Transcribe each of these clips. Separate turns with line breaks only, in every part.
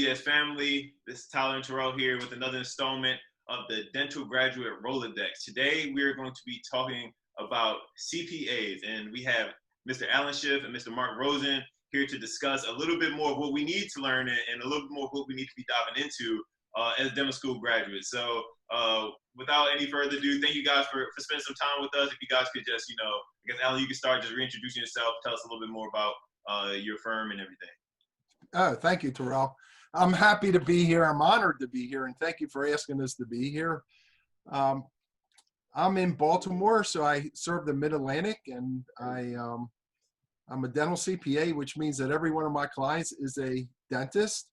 FutureDDS family. This is Tyler and Terrell here with another installment of the Dental Graduate Rolodex. Today, we're going to be talking about CPAs, and we have Mr. Alan Schiffe and Mr. Mark Rosen here to discuss a little bit more of what we need to learn and a little bit more of what we need to be diving into as dental school graduates. So without any further ado, thank you guys for spending some time with us. If you guys could just, I guess, Alan, you can start just reintroducing yourself, tell us a little bit more about your firm and everything.
Oh, thank you, Terrell. I'm happy to be here. I'm honored to be here, and thank you for asking us to be here. I'm in Baltimore, so I serve the Mid-Atlantic, and I'm a dental CPA, which means that every one of my clients is a dentist.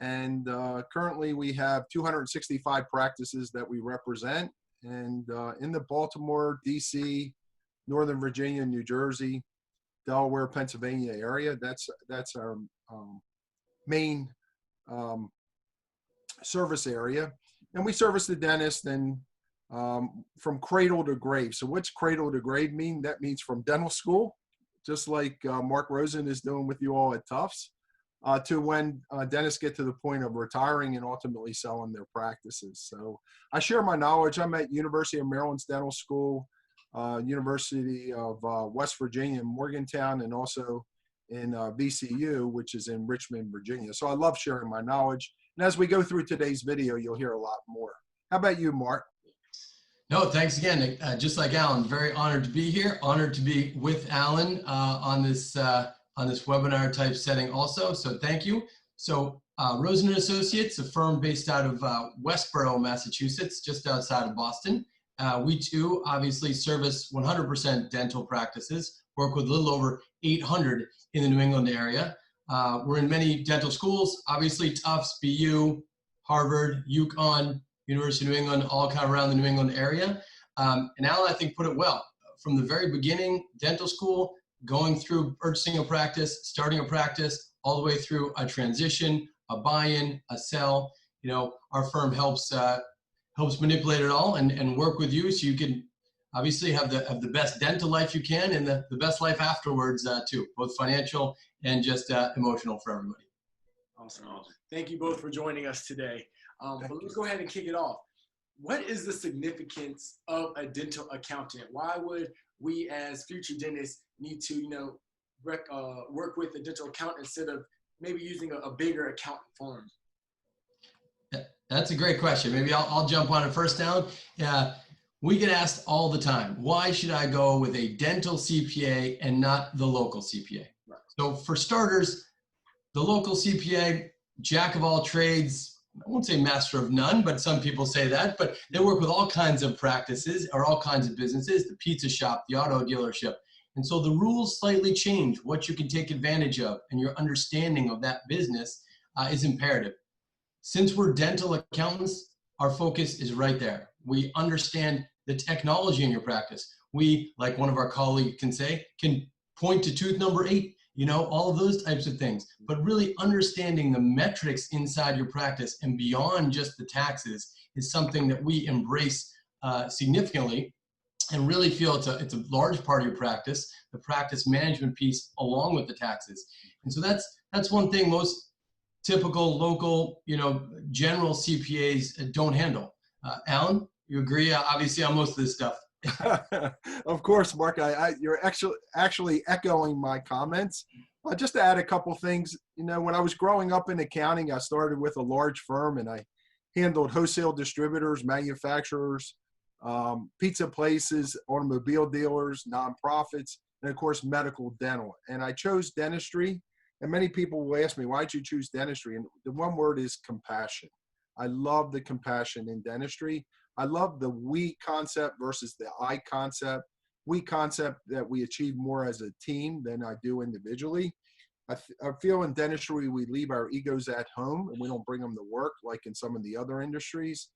And currently, we have 265 practices that we represent, and in the Baltimore, DC, Northern Virginia, New Jersey, Delaware, Pennsylvania area. That's our main service area, and we service the dentist and from cradle to grave. So what's cradle to grave mean? That means from dental school, just like Mark Rosen is doing with you all at Tufts, to when dentists get to the point of retiring and ultimately selling their practices. So I share my knowledge. I'm at University of Maryland's Dental School, University of West Virginia in Morgantown, and also in VCU, which is in Richmond, Virginia. So I love sharing my knowledge. And as we go through today's video, you'll hear a lot more. How about you, Mark?
No, thanks again. Just like Alan, very honored to be here. Honored to be with Alan on this webinar type setting also. So thank you. So Rosen & Associates, a firm based out of Westborough, Massachusetts, just outside of Boston. We too obviously service 100% dental practices, work with a little over 800 in the New England area. We're in many dental schools, obviously Tufts, BU, Harvard, UConn, University of New England, all kind of around the New England area. And Alan, I think, put it well. From the very beginning, dental school, going through purchasing a practice, starting a practice, all the way through a transition, a buy-in, a sell. Our firm helps manipulate it all and work with you so you can obviously have the best dental life you can and the best life afterwards too, both financial and just emotional for everybody.
Awesome. Thank you both for joining us today. But let's go ahead and kick it off. What is the significance of a dental accountant? Why would we as future dentists need to, work with a dental accountant instead of maybe using a bigger accountant firm?
That's a great question. Maybe I'll jump on it first, Alan. We get asked all the time, why should I go with a dental CPA and not the local CPA? Right. So for starters, the local CPA, jack of all trades, I won't say master of none, but some people say that, but they work with all kinds of practices or all kinds of businesses, the pizza shop, the auto dealership. And so the rules slightly change what you can take advantage of, and your understanding of that business is imperative. Since we're dental accountants, our focus is right there. We understand the technology in your practice. We, like one of our colleagues can say, can point to tooth number 8, all of those types of things. But really understanding the metrics inside your practice and beyond just the taxes is something that we embrace significantly and really feel it's a large part of your practice, the practice management piece along with the taxes. And so that's one thing most typical local, general CPAs don't handle. Alan, you agree, obviously, on most of this stuff?
Of course, Mark. You're actually echoing my comments. Just to add a couple things, when I was growing up in accounting, I started with a large firm, and I handled wholesale distributors, manufacturers, pizza places, automobile dealers, nonprofits, and of course, medical dental. And I chose dentistry. And many people will ask me, why'd you choose dentistry? And the one word is compassion. I love the compassion in dentistry. I love the we concept versus the I concept. We concept that we achieve more as a team than I do individually. I feel in dentistry, we leave our egos at home and we don't bring them to work like in some of the other industries.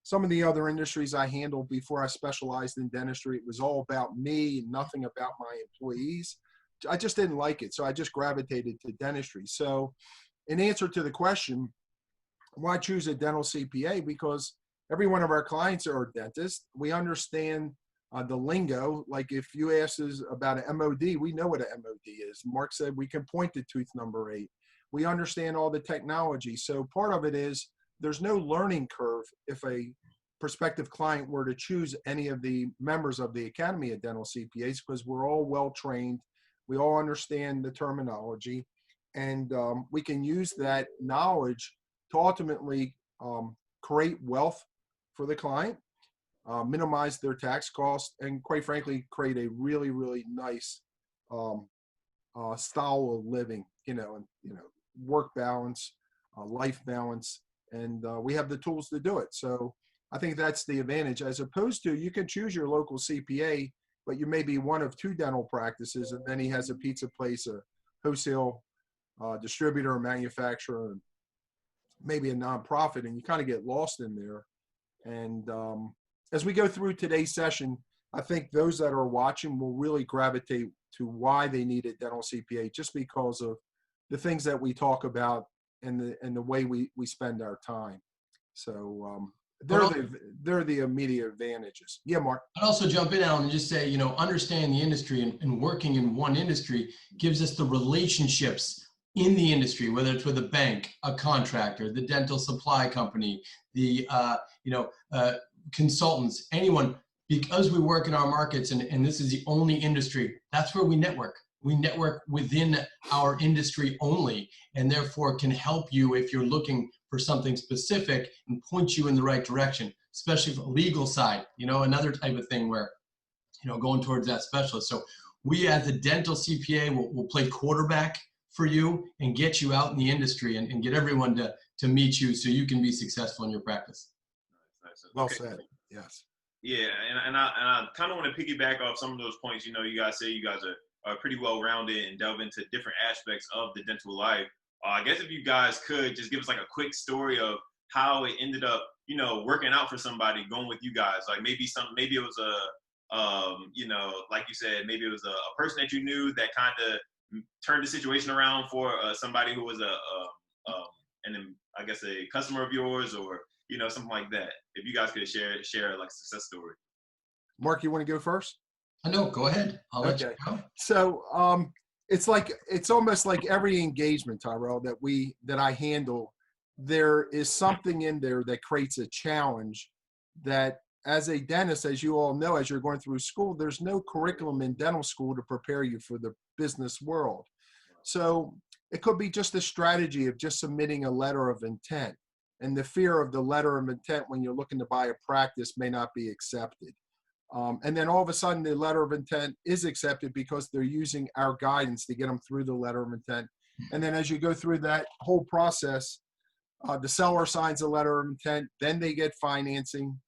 Some of the other industries I handled before I specialized in dentistry, it was all about me and nothing about my employees. I just didn't like it. So I just gravitated to dentistry. So in answer to the question, why choose a dental CPA? Because every one of our clients are dentists. We understand the lingo. Like if you ask us about an MOD, we know what an MOD is. Mark said we can point to tooth number 8. We understand all the technology. So part of it is there's no learning curve if a prospective client were to choose any of the members of the Academy of Dental CPAs, because we're all well trained. We all understand the terminology, and we can use that knowledge to ultimately create wealth for the client, minimize their tax costs, and quite frankly, create a really, really nice style of living, work balance, life balance, and we have the tools to do it. So I think that's the advantage, as opposed to you can choose your local CPA, but you may be one of 2 dental practices, and then he has a pizza place, a wholesale distributor, or manufacturer, and maybe a nonprofit, and you kind of get lost in there. And as we go through today's session, I think those that are watching will really gravitate to why they need a dental CPA, just because of the things that we talk about and the way we spend our time. So they're the immediate advantages. Yeah, Mark.
I'd also jump in, Alan, and just say, understanding the industry and working in one industry gives us the relationships in the industry, whether it's with a bank, a contractor, the dental supply company, the consultants, anyone. Because we work in our markets, and this is the only industry, that's where we network. We network within our industry only, and therefore can help you if you're looking for something specific and point you in the right direction, especially for the legal side, another type of thing where, going towards that specialist. So we as a dental CPA will play quarterback for you and get you out in the industry and get everyone to meet you so you can be successful in your practice.
Nice.
Well said. Yes.
Yeah, and I kind of want to piggyback off some of those points. You guys say you guys are pretty well rounded and delve into different aspects of the dental life. I guess if you guys could just give us like a quick story of how it ended up, working out for somebody going with you guys. Like maybe it was like you said, maybe it was a person that you knew that kind of turned the situation around for somebody who was I guess a customer of yours, or something like that. If you guys could share like a success story.
Mark, you want to go first?
No, go ahead. I'll let you go.
So it's almost like every engagement, Tyrell, that I handle, there is something in there that creates a challenge that, as a dentist, as you all know, as you're going through school, there's no curriculum in dental school to prepare you for the business world. So it could be just a strategy of just submitting a letter of intent, and the fear of the letter of intent when you're looking to buy a practice may not be accepted. And then all of a sudden the letter of intent is accepted because they're using our guidance to get them through the letter of intent. And then as you go through that whole process, the seller signs a letter of intent, then they get financing,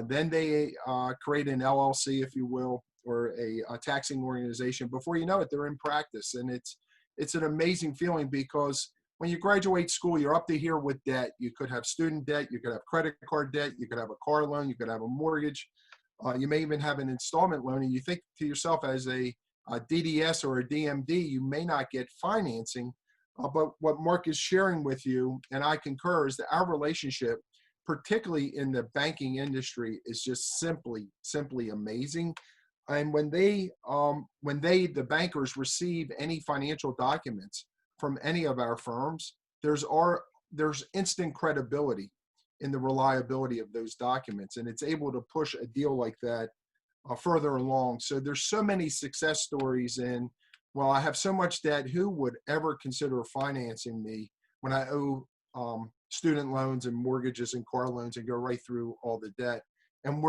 then they create an LLC, if you will, or a taxing organization. Before you know it, they're in practice. And it's an amazing feeling, because when you graduate school, you're up to here with debt. You could have student debt, you could have credit card debt, you could have a car loan, you could have a mortgage. You may even have an installment loan, and you think to yourself, as a DDS or a DMD, you may not get financing. But what Mark is sharing with you, and I concur, is that our relationship, particularly in the banking industry, is just simply amazing. And when the bankers receive any financial documents from any of our firms, there's instant credibility in the reliability of those documents, and it's able to push a deal like that further along. So there's so many success stories in, well, I have so much debt, who would ever consider financing me when I owe student loans and mortgages and car loans and go right through all the debt? And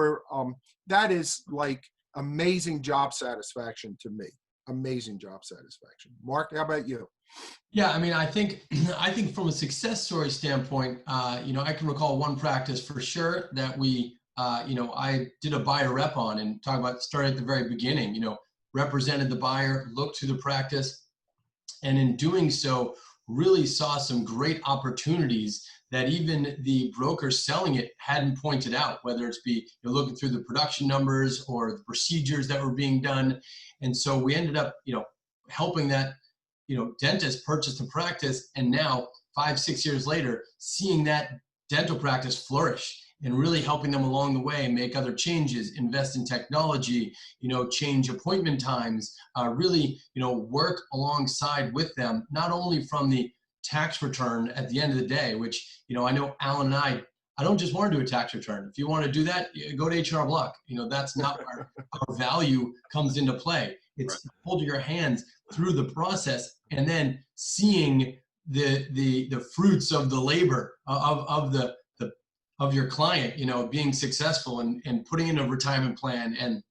that is like amazing job satisfaction to me. Amazing job satisfaction. Mark, how about you?
Yeah, I mean, I think from a success story standpoint, I can recall one practice for sure that I did a buyer rep on, and talk about starting at the very beginning, represented the buyer, looked through the practice, and in doing so, really saw some great opportunities that even the brokers selling it hadn't pointed out, whether it's you're looking through the production numbers or the procedures that were being done. And so we ended up, helping that, dentist purchase the practice, and now 5-6 years later, seeing that dental practice flourish and really helping them along the way, make other changes, invest in technology, change appointment times, really, work alongside with them, not only from the tax return at the end of the day, which, you know, I know Alan and I don't just want to do a tax return. If you want to do that, go to H&R Block. You know, that's not where our value comes into play. It's holding your hands through the process and then seeing the fruits of the labor of your client, you know, being successful and putting in a retirement plan and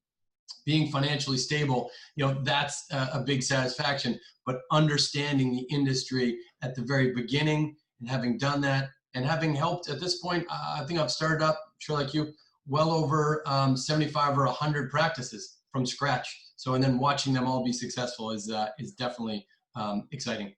being financially stable. You know, that's a big satisfaction. But understanding the industry at the very beginning and having done that, and having helped at this point, I think I've started up, sure like you, well over 75 or 100 practices from scratch. So, and then watching them all be successful is definitely exciting.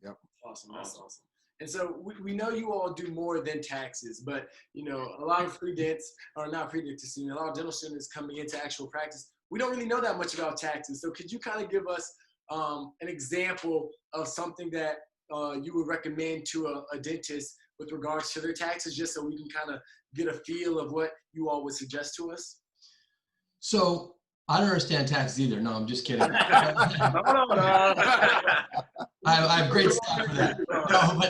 Yep.
Awesome. That's awesome. And so we know you all do more than taxes, but you know, a lot of pre-dents, or not pre-dentists, you know, a lot of dental students coming into actual practice, we don't really know that much about taxes. So could you kind of give us an example of something that you would recommend to a dentist with regards to their taxes, just so we can kind of get a feel of what you all would suggest to us?
So I don't understand taxes either. No, I'm just kidding.
No.
I have great staff for that. No,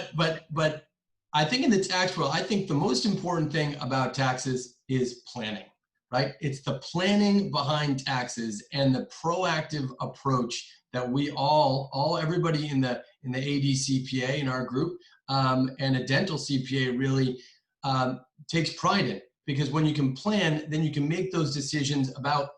but I think in the tax world, I think the most important thing about taxes is planning, right? It's the planning behind taxes and the proactive approach that we everybody in the ADCPA in our group and a dental CPA really takes pride in, because when you can plan, then you can make those decisions about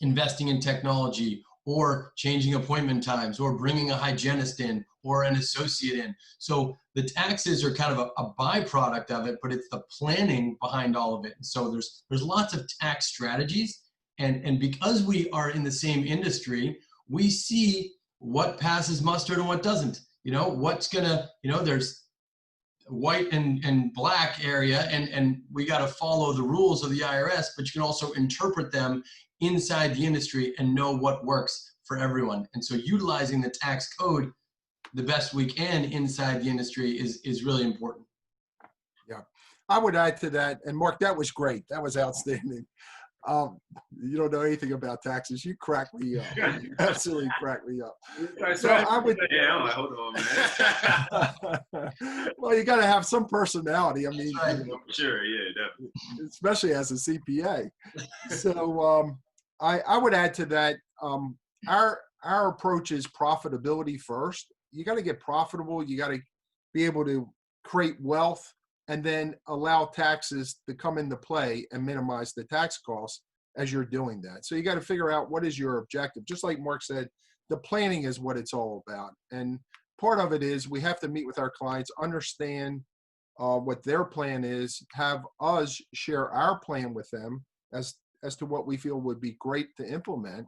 investing in technology or changing appointment times or bringing a hygienist in or an associate in. So the taxes are kind of a byproduct of it, but it's the planning behind all of it. And so there's lots of tax strategies, and because we are in the same industry, we see what passes muster and what doesn't. You know, what's gonna, you know, there's white and black area, and we got to follow the rules of the IRS, but you can also interpret them inside the industry and know what works for everyone. And so utilizing the tax code the best we can inside the industry is really important.
Yeah, I would add to that. And Mark, that was great. That was outstanding. You don't know anything about taxes. You crack me up. You absolutely crack me up. So I would.
Yeah, I'm like, hold on, man.
Well, you got to have some personality. I mean,
right. Sure, yeah, definitely.
Especially as a CPA. So I would add to that. Our approach is profitability first. You got to get profitable. You got to be able to create wealth, and then allow taxes to come into play and minimize the tax costs as you're doing that. So you got to figure out what is your objective. Just like Mark said, the planning is what it's all about. And part of it is we have to meet with our clients, understand what their plan is, have us share our plan with them as to what we feel would be great to implement,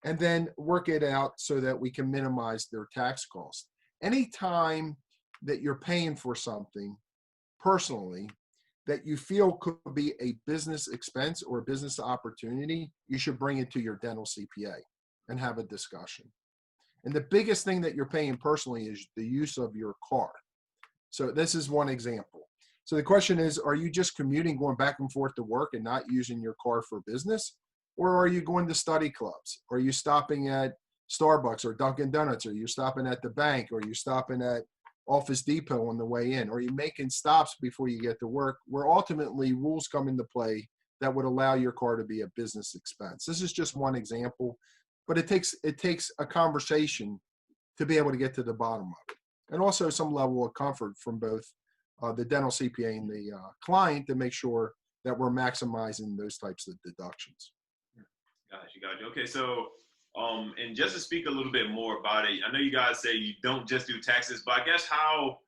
and then work it out so that we can minimize their tax costs. Anytime that you're paying for something personally that you feel could be a business expense or a business opportunity, you should bring it to your dental CPA and have a discussion. And the biggest thing that you're paying personally is the use of your car. So this is one example. So the question is, are you just commuting, going back and forth to work and not using your car for business? Or are you going to study clubs? Are you stopping at Starbucks or Dunkin' Donuts? Are you stopping at the bank? Or are you stopping at Office Depot on the way in? Or are you making stops before you get to work, where ultimately rules come into play that would allow your car to be a business expense? This is just one example, but it takes a conversation to be able to get to the bottom of it. And also some level of comfort from both the dental CPA and the client to make sure that we're maximizing those types of deductions.
Gotcha. Okay, so and just to speak a little bit more about it, I know you guys say you don't just do taxes, but I guess how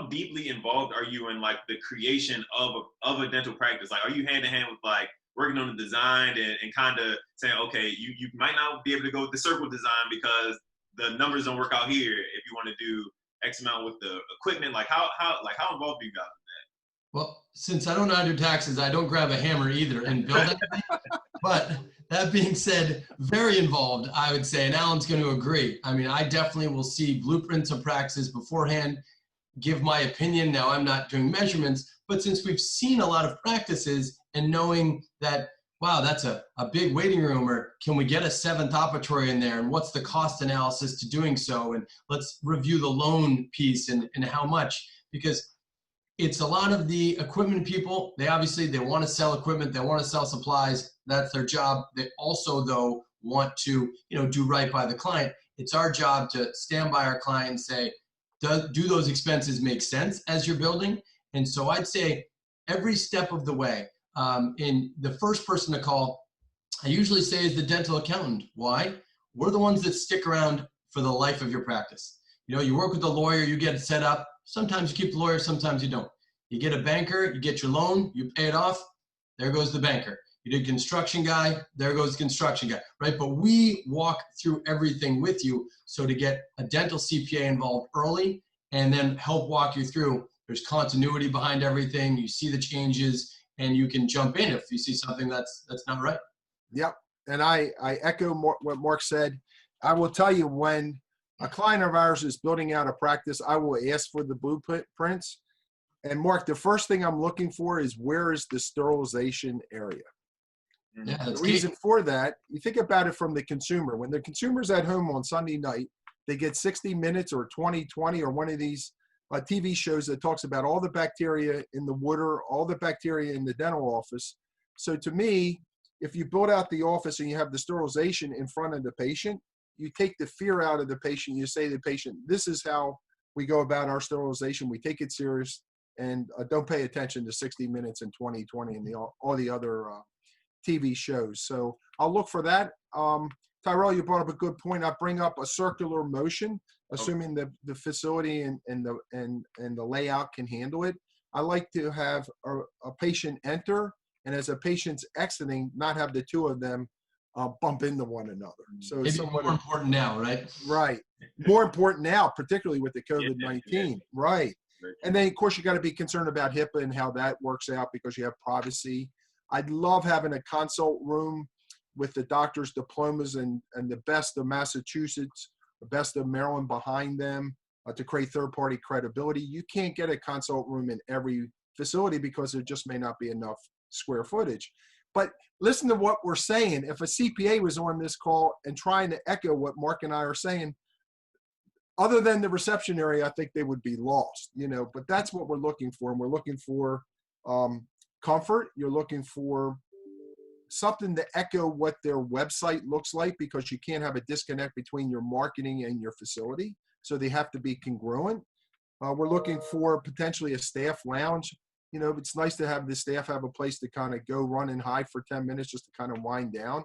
deeply involved are you in like the creation of a dental practice? Like, are you hand in hand with like working on the design and kind of saying, okay, you might not be able to go with the circle design because the numbers don't work out here if you want to do X amount with the equipment? Like how involved are you guys with that?
Well, since I don't know how to do taxes, I don't grab a hammer either and build anything. But that being said, very involved, I would say, and Alan's going to agree. I mean, I definitely will see blueprints of practices beforehand, give my opinion. Now, I'm not doing measurements, but since we've seen a lot of practices and knowing that wow, that's a big waiting room, or can we get a 7th operatory in there? And what's the cost analysis to doing so? And let's review the loan piece and how much, because it's a lot of the equipment people. They want to sell equipment. They want to sell supplies. That's their job. They also, though, want to, do right by the client. It's our job to stand by our client and say, do those expenses make sense as you're building? And so I'd say every step of the way, in the first person to call, I usually say, is the dental accountant. Why? We're the ones that stick around for the life of your practice. You work with the lawyer, you get it set up. Sometimes you keep the lawyer, sometimes you don't. You get a banker, you get your loan, you pay it off, there goes the banker. You did construction guy, there goes the construction guy, right? But we walk through everything with you. So to get a dental CPA involved early and then help walk you through, there's continuity behind everything. You see the changes and you can jump in if you see something that's not right.
Yep. And I echo what Mark said. I will tell you, when a client of ours is building out a practice, I will ask for the blueprints. And Mark, the first thing I'm looking for is, where is the sterilization area?
Yeah,
the reason for that, you think about it from the consumer. When the consumer's at home on Sunday night, they get 60 Minutes or 20/20 or one of these TV shows that talks about all the bacteria in the water, all the bacteria in the dental office. So to me, if you build out the office and you have the sterilization in front of the patient, you take the fear out of the patient. You say to the patient, this is how we go about our sterilization. We take it serious, and don't pay attention to 60 Minutes and 20/20 and all the other TV shows. So I'll look for that. Tyrell, you brought up a good point. I bring up a circular motion, assuming the facility and the layout can handle it. I like to have a patient enter, and as a patient's exiting, not have the two of them bump into one another. So it's
more important now, right?
Right. More important now, particularly with the COVID-19. Yeah. Right. And then, of course, you got to be concerned about HIPAA and how that works out, because you have privacy. I'd love having a consult room with the doctor's diplomas and the best of Massachusetts, the best of Maryland behind them to create third-party credibility. You can't get a consult room in every facility because there just may not be enough square footage. But listen to what we're saying. If a CPA was on this call and trying to echo what Mark and I are saying, other than the reception area, I think they would be lost, but that's what we're looking for. And we're looking for comfort. You're looking for something to echo what their website looks like, because you can't have a disconnect between your marketing and your facility. So they have to be congruent. We're looking for potentially a staff lounge. It's nice to have the staff have a place to kind of go run and hide for 10 minutes just to kind of wind down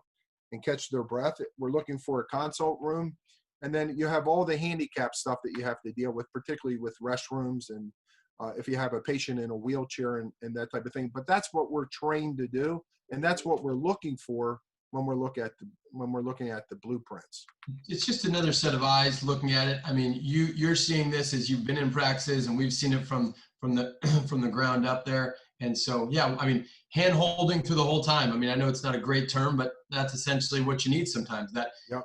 and catch their breath. We're looking for a consult room. And then you have all the handicap stuff that you have to deal with, particularly with restrooms and if you have a patient in a wheelchair and that type of thing. But that's what we're trained to do, and that's what we're looking for when we're looking at the blueprints.
It's just another set of eyes looking at it. I mean, you're seeing this as you've been in practices, and we've seen it from the from the ground up there. And so, yeah, I mean, hand holding through the whole time. I mean, I know it's not a great term, but that's essentially what you need sometimes. That
yep.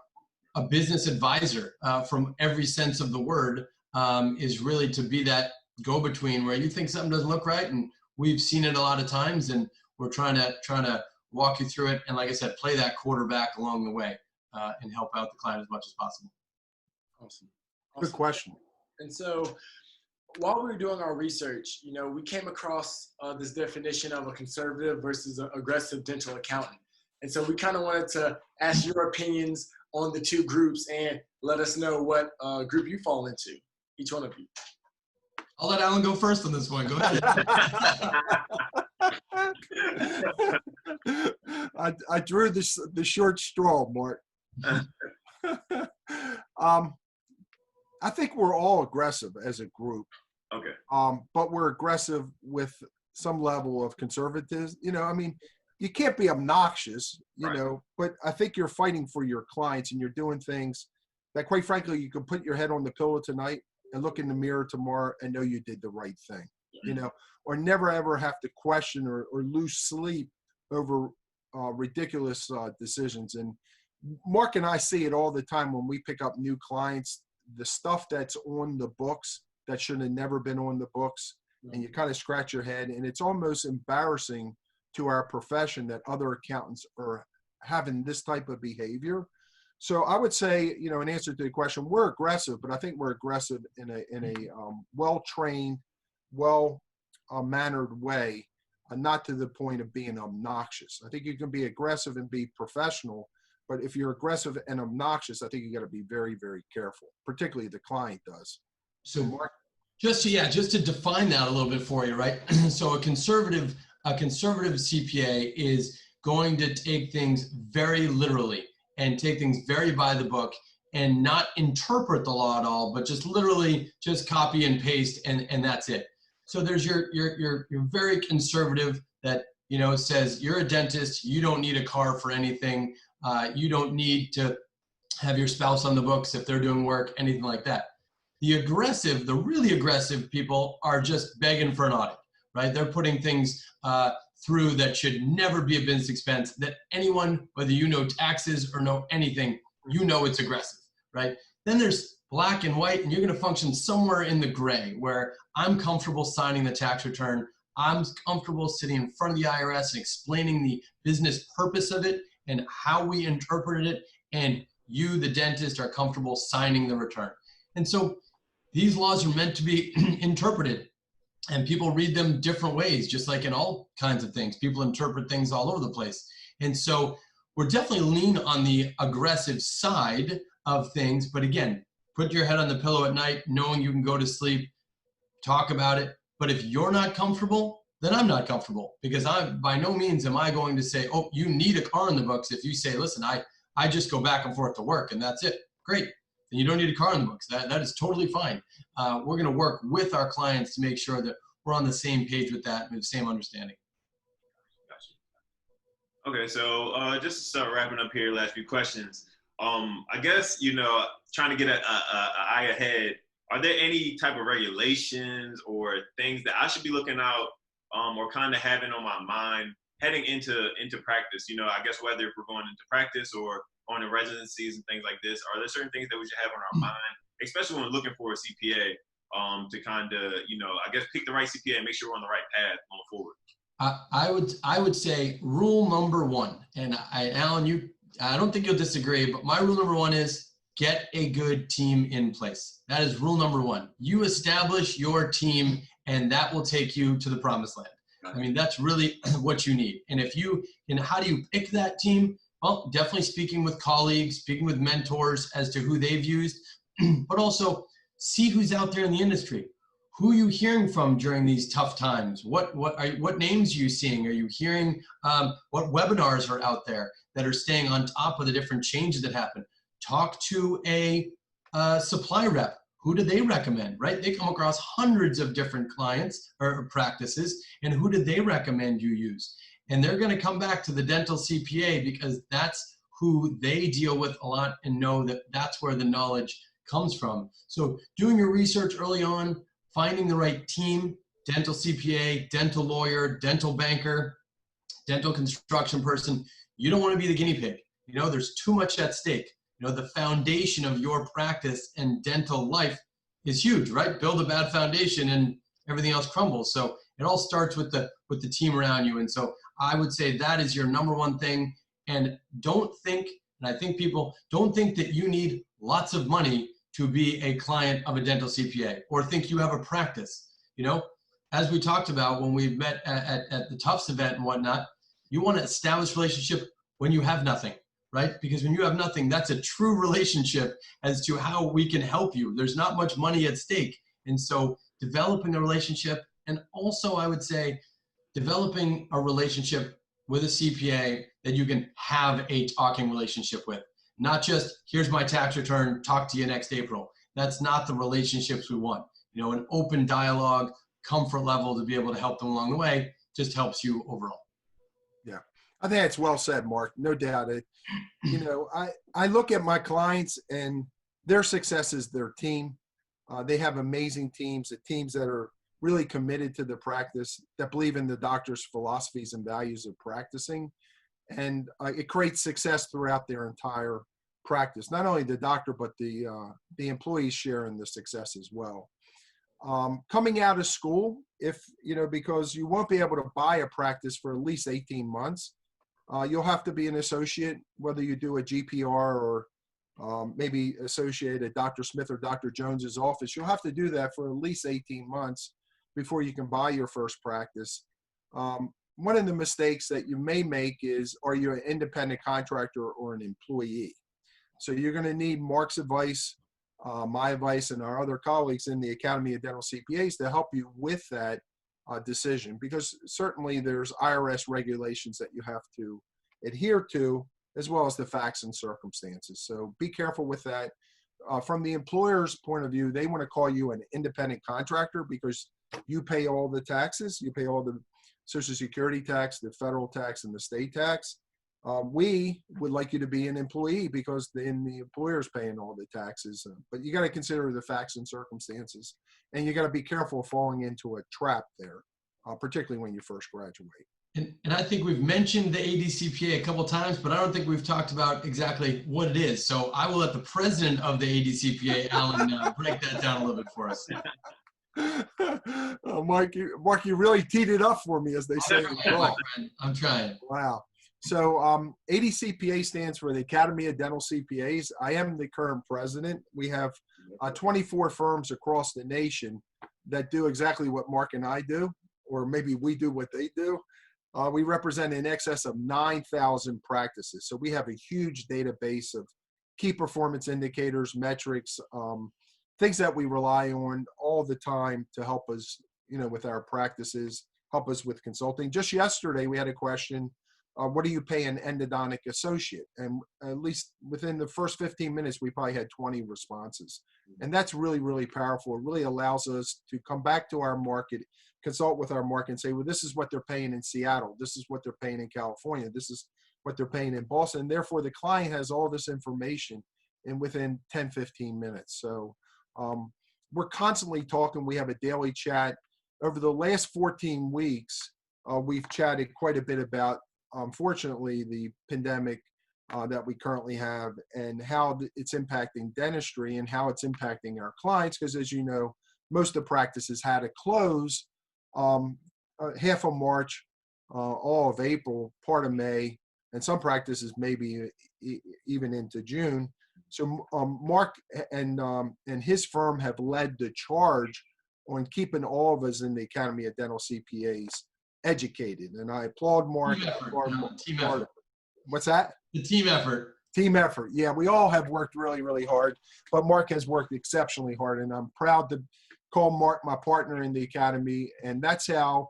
A business advisor from every sense of the word is really to be that go-between where you think something doesn't look right, and we've seen it a lot of times, and we're trying to walk you through it, and like I said, play that quarterback along the way and help out the client as much as possible.
Awesome.
Good question.
And so while we were doing our research, we came across this definition of a conservative versus an aggressive dental accountant. And so we kind of wanted to ask your opinions on the two groups and let us know what group you fall into, each one of you.
I'll let Alan go first on this one. Go ahead.
I drew the short straw, Mark. I think we're all aggressive as a group.
Okay.
But we're aggressive with some level of conservatism. I mean, you can't be obnoxious, but I think you're fighting for your clients, and you're doing things that, quite frankly, you can put your head on the pillow tonight and look in the mirror tomorrow and know you did the right thing, or never ever have to question or lose sleep over ridiculous decisions. And Mark and I see it all the time when we pick up new clients, the stuff that's on the books that should have never been on the books, and you kind of scratch your head, and it's almost embarrassing to our profession that other accountants are having this type of behavior. So I would say, you know, in answer to the question, we're aggressive, but I think we're aggressive in a well-trained, well-mannered way, not to the point of being obnoxious. I think you can be aggressive and be professional, but if you're aggressive and obnoxious, I think you got to be very, very careful, particularly the client does.
So
Mark?
just to define that a little bit for you, right? So a conservative CPA is going to take things very literally and take things very by the book and not interpret the law at all, but just literally just copy and paste and that's it. So there's your very conservative that, you know, says you're a dentist, you don't need a car for anything, you don't need to have your spouse on the books if they're doing work, anything like that. The really aggressive people are just begging for an audit, right? They're putting things through that should never be a business expense, that anyone, whether you know taxes or know anything, you know it's aggressive, right? Then there's black and white, and you're going to function somewhere in the gray where I'm comfortable signing the tax return. I'm comfortable sitting in front of the IRS and explaining the business purpose of it and how we interpreted it. And you, the dentist, are comfortable signing the return. And so these laws are meant to be interpreted, and people read them different ways, just like in all kinds of things. People interpret things all over the place. And so we're definitely lean on the aggressive side of things. But again, put your head on the pillow at night, knowing you can go to sleep, talk about it. But if you're not comfortable, then I'm not comfortable, because by no means am I going to say, oh, you need a car in the books. If you say, listen, I just go back and forth to work and that's it. Great. Then you don't need a car in the books. That is totally fine. We're going to work with our clients to make sure that we're on the same page with that and the same understanding.
Gotcha. Okay, so just to start wrapping up here, last few questions. I guess, you know, trying to get an eye ahead, are there any type of regulations or things that I should be looking out or kind of having on my mind heading into practice? You know, I guess whether if we're going into practice or going to residencies and things like this, are there certain things that we should have on our mind, especially when looking for a CPA, to kind of, you know, I guess pick the right CPA and make sure we're on the right path going forward?
I would say rule number one, and Alan, I don't think you'll disagree, but my rule number one is get a good team in place. That is rule number one. You establish your team, and that will take you to the promised land. I mean, that's really what you need. And how do you pick that team? Well, definitely speaking with colleagues, speaking with mentors as to who they've used, but also see who's out there in the industry. Who are you hearing from during these tough times? What names are you seeing? Are you hearing what webinars are out there that are staying on top of the different changes that happen? Talk to a supply rep. Who do they recommend, right? They come across hundreds of different clients or practices, and who do they recommend you use? And they're going to come back to the Dental CPA because that's who they deal with a lot and know that that's where the knowledge comes from. So doing your research early on, finding the right team, dental CPA, dental lawyer, dental banker, dental construction person. You don't want to be the guinea pig. You know, there's too much at stake. You know, the foundation of your practice and dental life is huge, right? Build a bad foundation and everything else crumbles. So it all starts with the team around you. And so I would say that is your number one thing. And don't think, and I think people don't think that you need lots of money to be a client of a dental CPA or think you have a practice. You know, as we talked about when we met at the Tufts event and whatnot, you want to establish a relationship when you have nothing, right? Because when you have nothing, that's a true relationship as to how we can help you. There's not much money at stake. And so developing a relationship, and also I would say developing a relationship with a CPA that you can have a talking relationship with. Not just, here's my tax return, talk to you next April. That's not the relationships we want. You know, an open dialogue, comfort level to be able to help them along the way just helps you overall.
Yeah, I think that's well said, Mark. No doubt. You know, I look at my clients and their success is their team. They have amazing teams, the teams that are really committed to the practice, that believe in the doctor's philosophies and values of practicing. And it creates success throughout their entire practice. Not only the doctor, but the employees share in the success as well. Coming out of school, if, because you won't be able to buy a practice for at least 18 months, you'll have to be an associate, whether you do a GPR or maybe associate at Dr. Smith or Dr. Jones's office. You'll have to do that for at least 18 months before you can buy your first practice. One of the mistakes that you may make is, are you an independent contractor or an employee? So you're going to need Mark's advice, my advice, and our other colleagues in the Academy of Dental CPAs to help you with that decision, because certainly there's IRS regulations that you have to adhere to, as well as the facts and circumstances. So be careful with that. From the employer's point of view, they want to call you an independent contractor because you pay all the taxes. You pay all the Social Security tax, the federal tax, and the state tax. We would like you to be an employee because then the employer's paying all the taxes. But you got to consider the facts and circumstances, and you got to be careful of falling into a trap there, particularly when you first graduate.
And I think we've mentioned the ADCPA a couple of times, but I don't think we've talked about exactly what it is. So I will let the president of the ADCPA, Alan, break that down a little bit for us.
Mark, you really teed it up for me, as they say.
I'm trying.
Wow. So ADCPA stands for the Academy of Dental CPAs. I am the current president. We have 24 firms across the nation that do exactly what Mark and I do, or maybe we do what they do. We represent in excess of 9,000 practices. So we have a huge database of key performance indicators, metrics, things that we rely on all the time to help us, with our practices, help us with consulting. Just yesterday, we had a question, what do you pay an endodontic associate? And at least within the first 15 minutes, we probably had 20 responses. And that's really, really powerful. It really allows us to come back to our market, consult with our market and say, well, this is what they're paying in Seattle. This is what they're paying in California. This is what they're paying in Boston. And therefore, the client has all this information within 10, 15 minutes. So we're constantly talking. We have a daily chat. Over the last 14 weeks, we've chatted quite a bit about, unfortunately, the pandemic that we currently have and how it's impacting dentistry and how it's impacting our clients. Because as you know, most of the practices had to close half of March, all of April, part of May, and some practices maybe even into June. So Mark and his firm have led the charge on keeping all of us in the Academy of Dental CPAs educated, and I applaud Mark.
Team effort.
What's that?
The team effort.
Team effort. Yeah, we all have worked really, really hard, but Mark has worked exceptionally hard, and I'm proud to call Mark my partner in the Academy, and that's how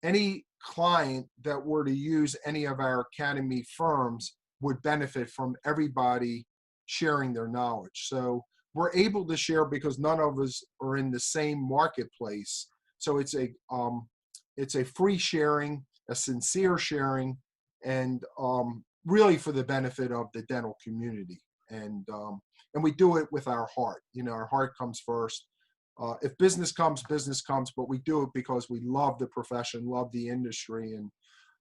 any client that were to use any of our Academy firms would benefit from everybody sharing their knowledge. So we're able to share because none of us are in the same marketplace. So it's a free sharing, a sincere sharing, and really for the benefit of the dental community. And we do it with our heart. Our heart comes first. If business comes, but we do it because we love the profession, love the industry. And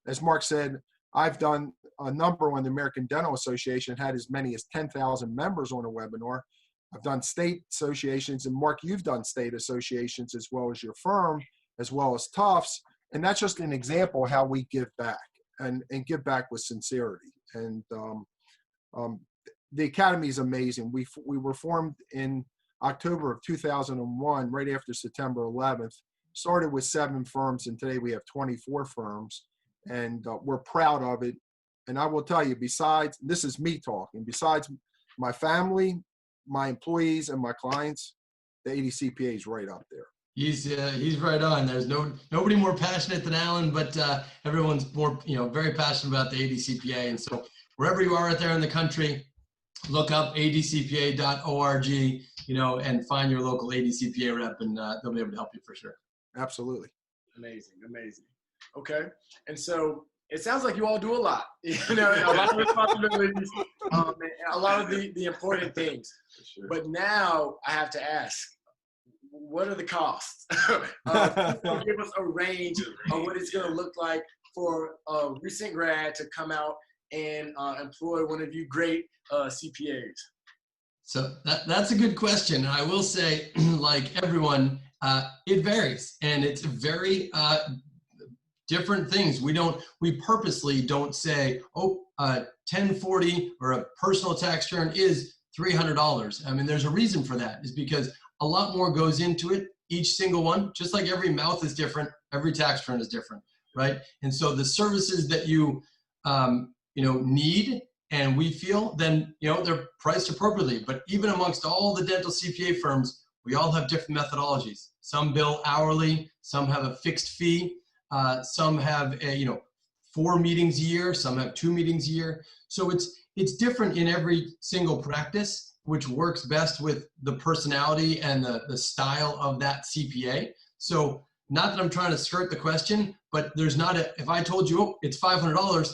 as Mark said, I've done a number on the American Dental Association, had as many as 10,000 members on a webinar. I've done state associations, and Mark, you've done state associations as well as your firm, as well as Tufts. And that's just an example of how we give back and give back with sincerity. And the Academy is amazing. We were formed in October of 2001, right after September 11th, started with 7 firms, and today we have 24 firms, and we're proud of it. And I will tell you, besides, this is me talking, besides my family, my employees, and my clients, the ADCPA is right up there.
He's right on. There's nobody more passionate than Alan, but everyone's more, very passionate about the ADCPA. And so wherever you are out there in the country, look up adcpa.org, and find your local ADCPA rep, and they'll be able to help you for sure.
Absolutely.
Amazing. Okay. And so it sounds like you all do a lot, a lot of responsibilities, a lot of the important things. Sure. But now I have to ask, what are the costs? Give us a range of what it's going to look like for a recent grad to come out and employ one of you great CPAs.
So that's a good question. And I will say, like everyone, It varies, and it's very different things. We purposely don't say, oh, 1040 or a personal tax return is $300. I mean, there's a reason for that, is because a lot more goes into it, each single one, just like every mouth is different, every tax return is different, right? And so the services that you need, and we feel, then, they're priced appropriately. But even amongst all the dental CPA firms, we all have different methodologies. Some bill hourly, some have a fixed fee, some have 4 meetings a year, some have 2 meetings a year. So it's different in every single practice, which works best with the personality and the style of that CPA. So not that I'm trying to skirt the question, but there's not if I told you, oh, it's $500,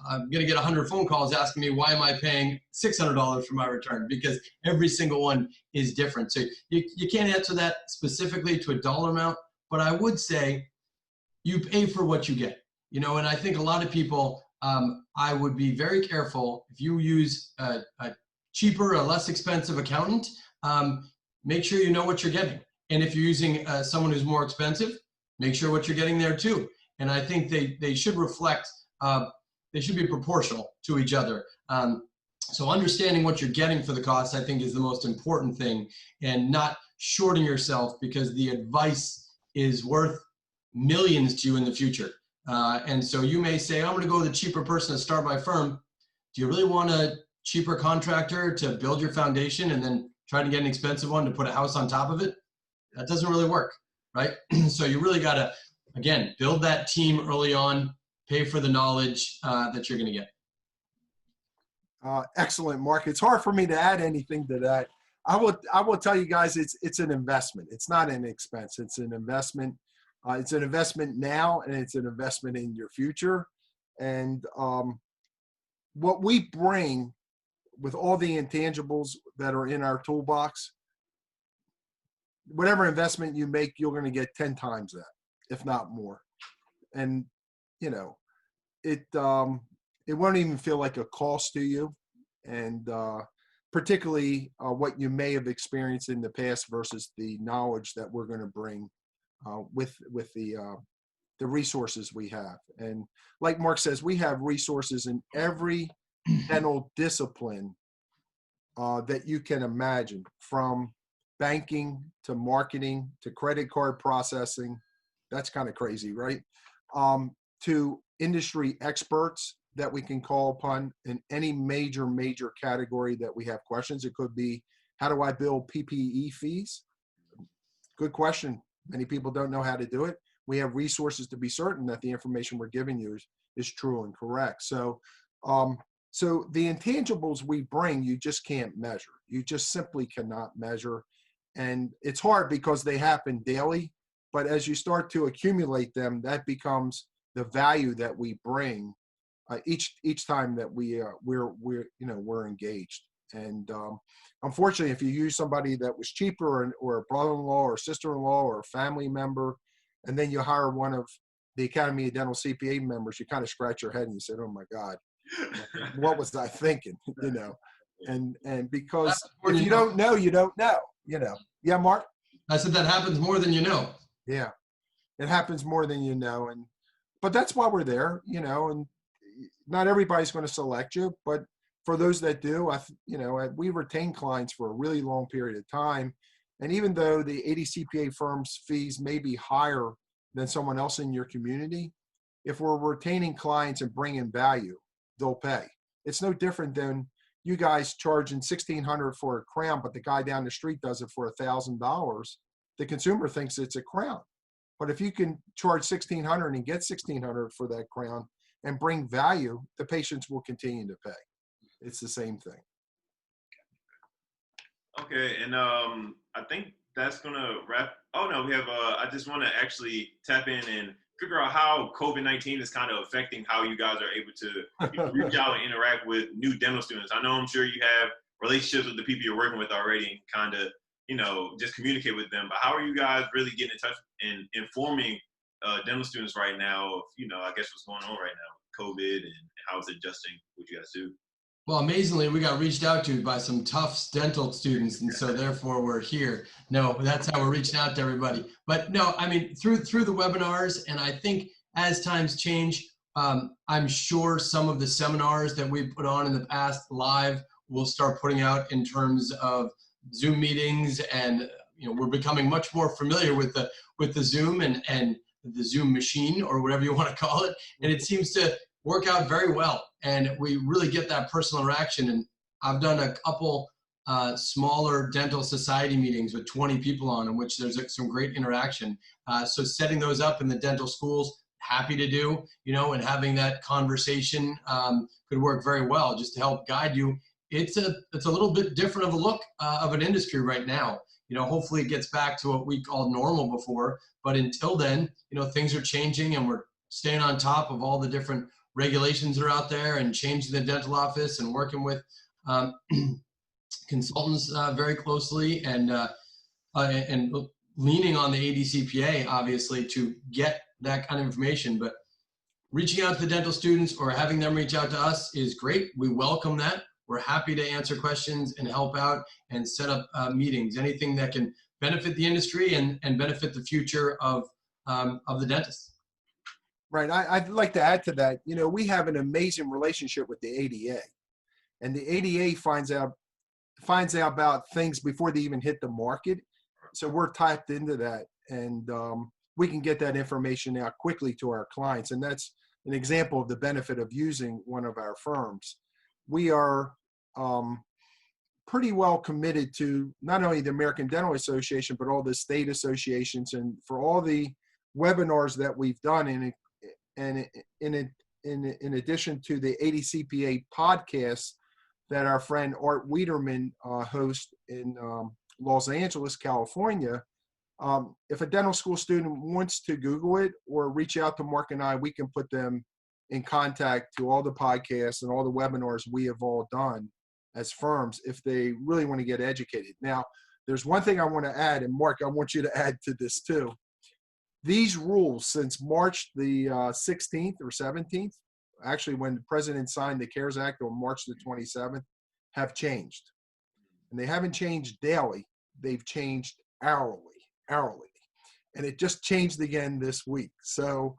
I'm going to get 100 phone calls asking me, why am I paying $600 for my return? Because every single one is different. So you can't answer that specifically to a dollar amount, but I would say you pay for what you get, and I think a lot of people, I would be very careful if you use a cheaper, a less expensive accountant, make sure you know what you're getting. And if you're using someone who's more expensive, make sure what you're getting there too. And I think they should reflect, they should be proportional to each other. So understanding what you're getting for the cost, I think, is the most important thing, and not shorting yourself because the advice is worth millions to you in the future. And so you may say, I'm going to go with a cheaper person to start my firm. Do you really want a cheaper contractor to build your foundation and then try to get an expensive one to put a house on top of it? That doesn't really work, right? So you really got to, again, build that team early on, pay for the knowledge that you're going to get.
Excellent, Mark. It's hard for me to add anything to that. I will tell you guys, it's an investment. It's not an expense. It's an investment. It's an investment now, and it's an investment in your future. And what we bring with all the intangibles that are in our toolbox, whatever investment you make, you're going to get 10 times that, if not more. And, it won't even feel like a cost to you. And particularly what you may have experienced in the past versus the knowledge that we're going to bring with the resources we have. And like Mark says, we have resources in every dental discipline that you can imagine, from banking to marketing to credit card processing. That's kind of crazy, right? To industry experts that we can call upon in any major category that we have questions. It could be, how do I bill PPE fees? Good question. Many people don't know how to do it. We have resources to be certain that the information we're giving you is true and correct. So, so the intangibles we bring, you just can't measure. You just simply cannot measure. And it's hard because they happen daily, but as you start to accumulate them, that becomes the value that we bring each time that we're engaged. And unfortunately, if you use somebody that was cheaper, or a brother-in-law or sister-in-law or a family member, and then you hire one of the Academy of Dental CPA members, you kind of scratch your head and you say, "Oh my God, what was I thinking?" And because if you don't know, you don't know. Yeah, Mark.
I said that happens more than you know.
Yeah, it happens more than you know, but that's why we're there. And not everybody's going to select you, but for those that do, we retain clients for a really long period of time. And even though the ADCPA firm's fees may be higher than someone else in your community, if we're retaining clients and bringing value, they'll pay. It's no different than you guys charging $1,600 for a crown, but the guy down the street does it for $1,000. The consumer thinks it's a crown. But if you can charge $1,600 and get $1,600 for that crown and bring value, the patients will continue to pay. It's the same thing.
Okay, and I think that's gonna wrap. Oh no, we have. I just want to actually tap in and figure out how COVID-19 is kind of affecting how you guys are able to reach out and interact with new dental students. I know, I'm sure you have relationships with the people you're working with already, and kind of just communicate with them. But how are you guys really getting in touch and informing dental students right now of I guess what's going on right now with COVID and how it's adjusting what you guys do?
Well, amazingly, we got reached out to by some tough dental students, and so therefore we're here. No, that's how we're reaching out to everybody. But no, I mean, through the webinars, and I think as times change, I'm sure some of the seminars that we put on in the past live we'll start putting out in terms of Zoom meetings, and we're becoming much more familiar with the Zoom and the Zoom machine, or whatever you want to call it, and it seems to work out very well, and we really get that personal interaction. And I've done a couple smaller dental society meetings with 20 people on, in which there's some great interaction. So setting those up in the dental schools, happy to do, and having that conversation could work very well just to help guide you. It's a little bit different of a look of an industry right now. Hopefully it gets back to what we called normal before, but until then, things are changing, and we're staying on top of all the different regulations that are out there, and changing the dental office, and working with consultants very closely, and leaning on the ADCPA, obviously, to get that kind of information. But reaching out to the dental students or having them reach out to us is great. We welcome that. We're happy to answer questions and help out and set up meetings, anything that can benefit the industry and benefit the future of the dentist.
Right. I'd like to add to that. We have an amazing relationship with the ADA, and the ADA finds out about things before they even hit the market. So we're tapped into that, and we can get that information out quickly to our clients. And that's an example of the benefit of using one of our firms. We are pretty well committed to not only the American Dental Association, but all the state associations, and for all the webinars that we've done in addition to the ADCPA podcast that our friend Art Wiederman hosts in Los Angeles, California. If a dental school student wants to Google it or reach out to Mark and I, we can put them in contact to all the podcasts and all the webinars we have all done as firms if they really want to get educated. Now, there's one thing I want to add, and Mark, I want you to add to this too. These rules, since March the 16th or 17th, actually when the president signed the CARES Act on March the 27th, have changed. And they haven't changed daily. They've changed hourly. And it just changed again this week. So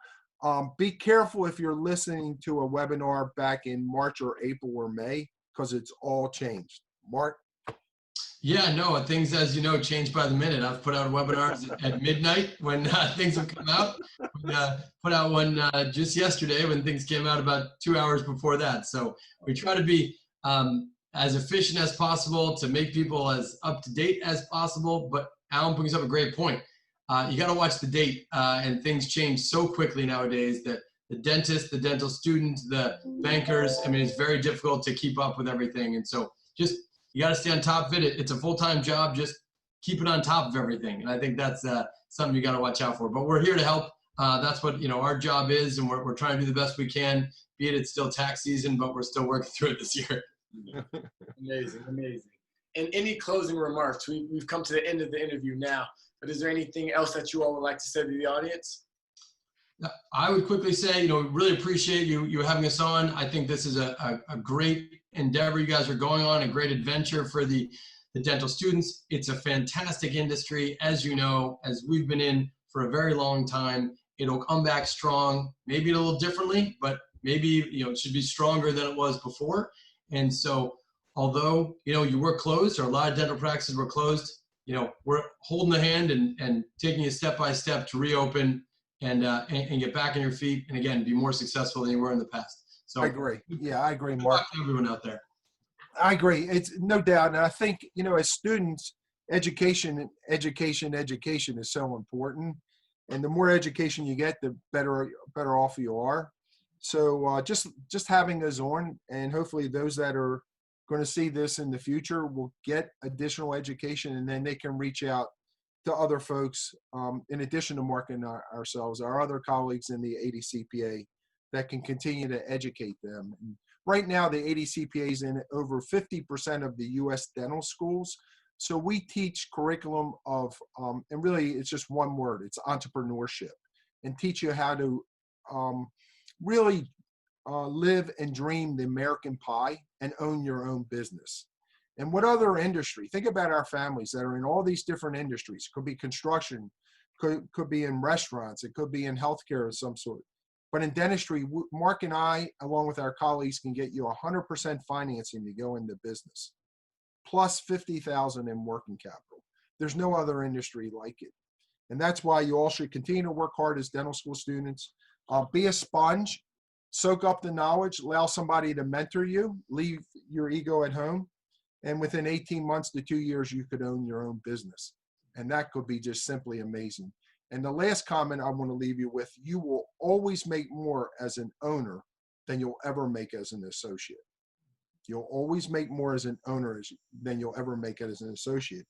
be careful if you're listening to a webinar back in March or April or May, because it's all changed. Mark?
Yeah, no, things, as you know, change by the minute. I've put out webinars at midnight when things have come out. We put out one just yesterday when things came out about 2 hours before that. So we try to be as efficient as possible to make people as up to date as possible. But Alan brings up a great point. You got to watch the date, and things change so quickly nowadays that the dentist, the dental student, the bankers, I mean, it's very difficult to keep up with everything. And so just, you got to stay on top of it. It's a full-time job. Just keep it on top of everything. And I think that's something you got to watch out for. But we're here to help. That's what our job is, and we're trying to do the best we can. Be it it's still tax season, but we're still working through it this year.
Amazing. And any closing remarks? We've come to the end of the interview now. But is there anything else that you all would like to say to the audience?
I would quickly say, really appreciate you having us on. I think this is a great endeavor you guys are going on, a great adventure for the dental students. It's a fantastic industry, as you know, as we've been in for a very long time. It'll come back strong, maybe a little differently, but maybe it should be stronger than it was before. And so, although you were closed, or a lot of dental practices were closed, we're holding the hand and taking you step by step to reopen and get back on your feet, and again, be more successful than you were in the past. So
I agree. Yeah, I agree,
good
Mark.
luck to everyone out there.
I agree. It's no doubt. And I think, as students, education is so important. And the more education you get, the better off you are. So just having us on, and hopefully those that are going to see this in the future will get additional education, and then they can reach out to other folks, in addition to Mark and ourselves, our other colleagues in the ADCPA, that can continue to educate them. And right now, the ADCPA is in over 50% of the U.S. dental schools. So we teach curriculum of, and really it's just one word, it's entrepreneurship, and teach you how to really live and dream the American pie and own your own business. And what other industry? Think about our families that are in all these different industries. Could be construction, could be in restaurants, it could be in healthcare of some sort. But in dentistry, Mark and I, along with our colleagues, can get you 100% financing to go into business, plus 50,000 in working capital. There's no other industry like it. And that's why you all should continue to work hard as dental school students. Be a sponge, soak up the knowledge, allow somebody to mentor you, leave your ego at home. And within 18 months to 2 years, you could own your own business. And that could be just simply amazing. And the last comment I want to leave you with, you will always make more as an owner than you'll ever make as an associate. You'll always make more as an owner than you'll ever make as an associate.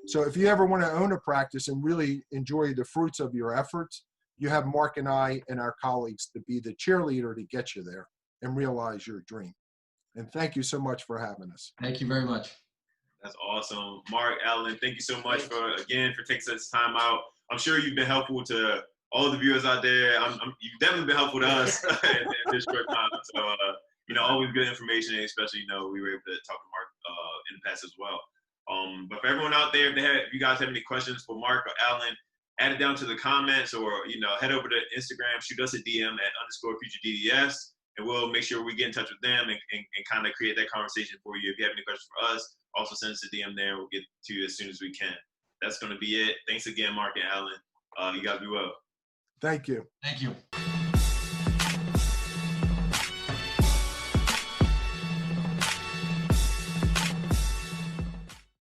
So if you ever want to own a practice and really enjoy the fruits of your efforts, you have Mark and I and our colleagues to be the cheerleader to get you there and realize your dream. And thank you so much for having us.
Thank you very much.
That's awesome. Mark, Alan, thank you so much for taking such time out. I'm sure you've been helpful to all the viewers out there. You've definitely been helpful to us in this short time. So, always good information, especially, we were able to talk to Mark in the past as well. But for everyone out there, if you guys have any questions for Mark or Alan, add it down to the comments or, head over to Instagram, shoot us a DM at _FutureDDS, and we'll make sure we get in touch with them and kind of create that conversation for you. If you have any questions for us, also send us a DM there. We'll get to you as soon as we can. That's going to be it. Thanks again, Mark and Alan. You guys be well.
Thank you.
Thank you.